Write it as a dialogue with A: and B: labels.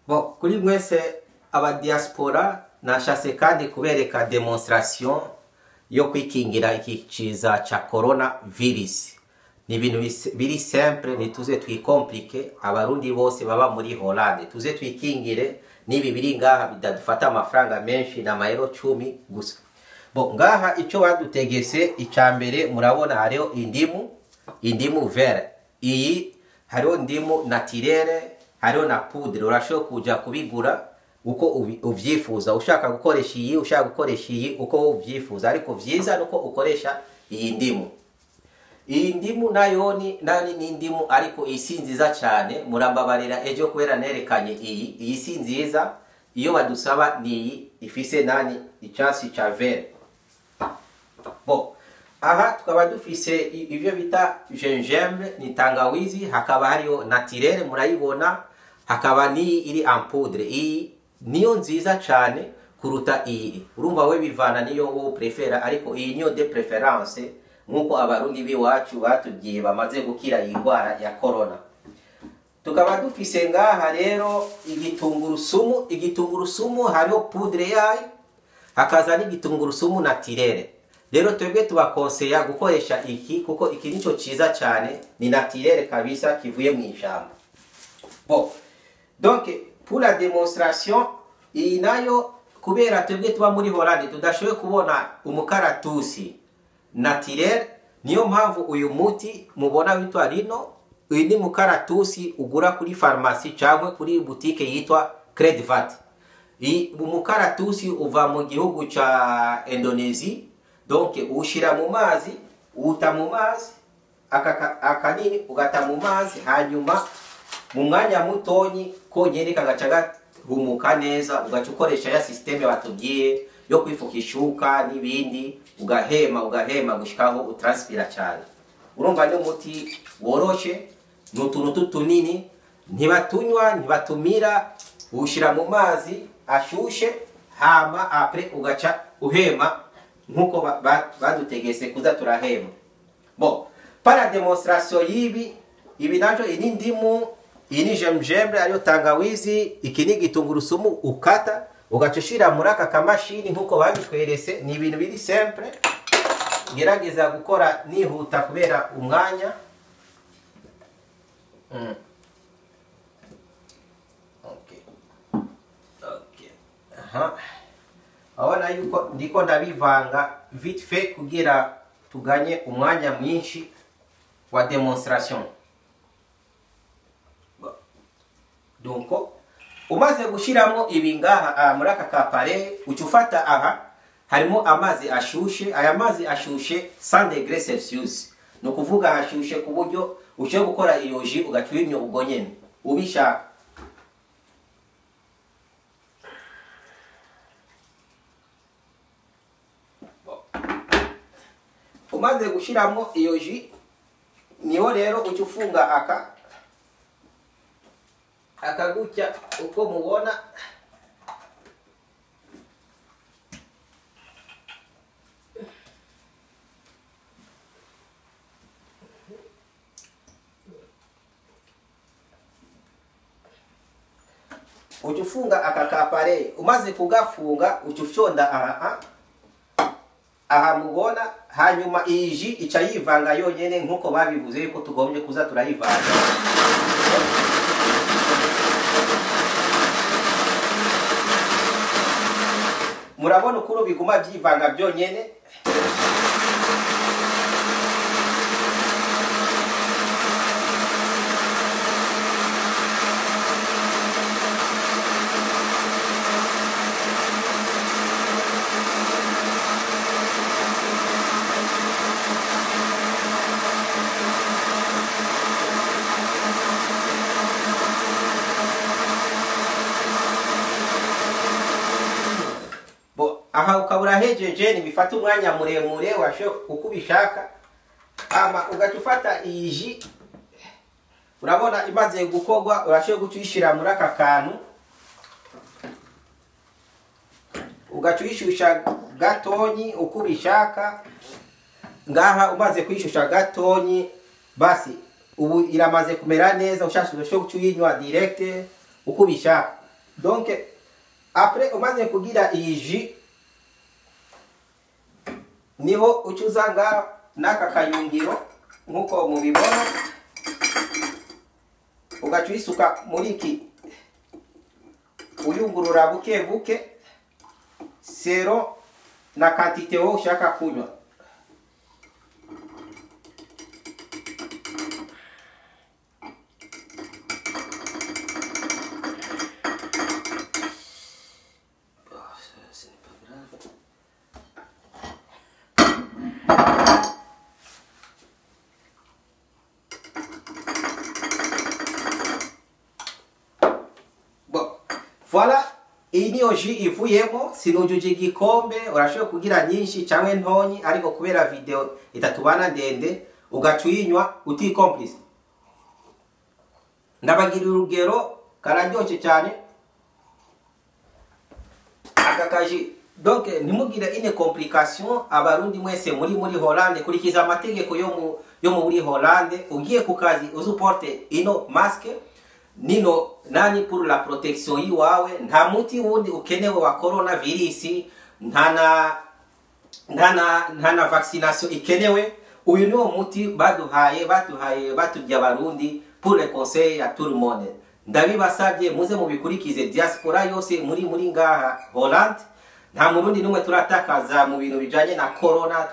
A: Bon, kuri mwese aba diaspora nashase kandi kubereka demonstration yo kwikingira iki ciza cha corona virus. Ni ibintu biri simple, nituze twikomplike. Abarundi bose baba muri Hollande tuze twikingire, nibi biri ngaha bidadufata amafaranga menshi na mayero 10 gusa. Bon, ngaha ico badutegese icambere murabona hariho indimu vert. Iyi hariho ndimu naturelle, hariho na poudre. Urashobora kuja kubigura uko uvyifuza, ushaka gukoresha iyi, ushaka gukoresha iyi uko uvyifuza, ariko vyiza nuko ukoresha iyi ndimu. Iyi ndimu nayo ni indimu ariko isi nziza cyane, murambabarira ejo kubera nerekanye iyi si nziza. Iyo badusaba ni ifise icyatsi ca vert. Bon, aha tukaba dufise ivyo bita gingembre, ni tangawizi, hakaba hariyo naturelle murayibona, hakaba ni iri en poudre. Iyi niyo nziza cyane kuruta iyi. Urumva we bivana niyo wo prefera, ariko iyi niyo de preference nkuko abarundi biwacu batubwiye bamaze gukira iyi ndwara ya corona. Tukaba dufise ngaha rero igitunguru-sumu hariho poudre yayo, hakaza n'igitunguru-sumu naturelle. Rero twebwe tubakonseya gukoresha iki kuko iki nico ciza cyane, ni naturelle kabisa kivuye mu ishamba. Bon, donc pour la démonstration, iyi nayo kubera twebwe tuba muri Hollande tudashoboye kubona umukaratusi naturel, niyo mpamvu uyu muti mubona witwa Rino. Uyu ni mukaratusi ugura kuri farmasi cyangwa kuri boutique yitwa Credvat. Iyi mukaratusi uva mu gihugu ca Indonesia. Donc ushira mu mazi, uta mu mazi akanini ugata mu mazi, hanyuma mu mwanya mutonyi konyene kagacaga humuka neza, ugacukoresha ya systeme batubwiye yo kwifukishuka n'ibindi, ugahema gushikaho utranspira cyane. Urumva ni umuti woroshe, n'utuntu tunini, ntibatunywa ntibatumira, ushira mu mazi ashushe, hama après ugaca uhema nkuko badutegese kuza turahema. Bon, para demonstration ibi najo ini ndimu, ini gingembre ariyo tangawizi, iki ni igitunguru-sumu ukata ugacushira muri aka kamashini nkuko babitwerese. Ni ibintu biri simple, gerageza gukora nihuta kubera umwanya. Okay. Aha. Abona yuko ndiko ndabivanga vite fait kugira tuganye umwanya mwinshi wa demonstration. Donc umaze gushiramo ibi ngaha muri aka kapare, ucufata aha harimo amazi ashushe. Aya mazi ashushe 100 degrees Celsius, no kuvuga hashushe ku buryo ushobora gukora iyo ji ugacuimyo ubwo nyene ubishaka. Umaze gushiramo iyo ji, niho rero ucufunga akagutya uko mubona. Ucufunga akakapare, umaze kugafunga ucushonda aha mubona, hanyuma iyi ji ica yivanga yonyene nkuko babivuze yuko tugombye kuza turayivanga. Murabona ukuntu biguma byivanga byonyene. Aha ukabura hejeje, ni bifata umwanya muremure washo uko ubishaka. Ama ugacufata iyi ji, urabona imaze gukogwa, urasho gucishira muri aka kantu, ugacuyishusha gatonyi uko ubishaka. Ngaha umaze kwishusha gatonyi, basi ubu iramaze kumera neza. Ushaka gucuyinywa direct uko ubishaka. Donc après umaze kugira iyi jus niho ucuza nga naka kayungiro nkuko mubibona ugacuyisuka muri iki uyungurura buke buke sero na quantité wo ushaka kunywa. Voilà, iyi niyo ji ivuyemo. Sinujuje igikombe, urashobora kugira nyinshi cyangwa ntonyi, ariko kubera video itatubana ndende ugacuyinywa utikomplice. Ndabagira urugero kararyoshye cyane aka kaji. Donc ntimugire une complication abarundi mwese muri Hollande, kurikiza amategeko yo muri Hollande. Ugiye ku kazi usuporte ino masque nino nani pour la protection yiwawe. Nta muti wundi ukenewe wa coronavirus, ntana vaccination ikenewe. Uyu niwo muti baduhaye batujya abarundi pour le conseil à tout le monde. Ndabibasabye muze mubikurikize diaspora yose muri ngaha Hollande. Nta murundi numwe turatakaza mu bintu bijanye na corona.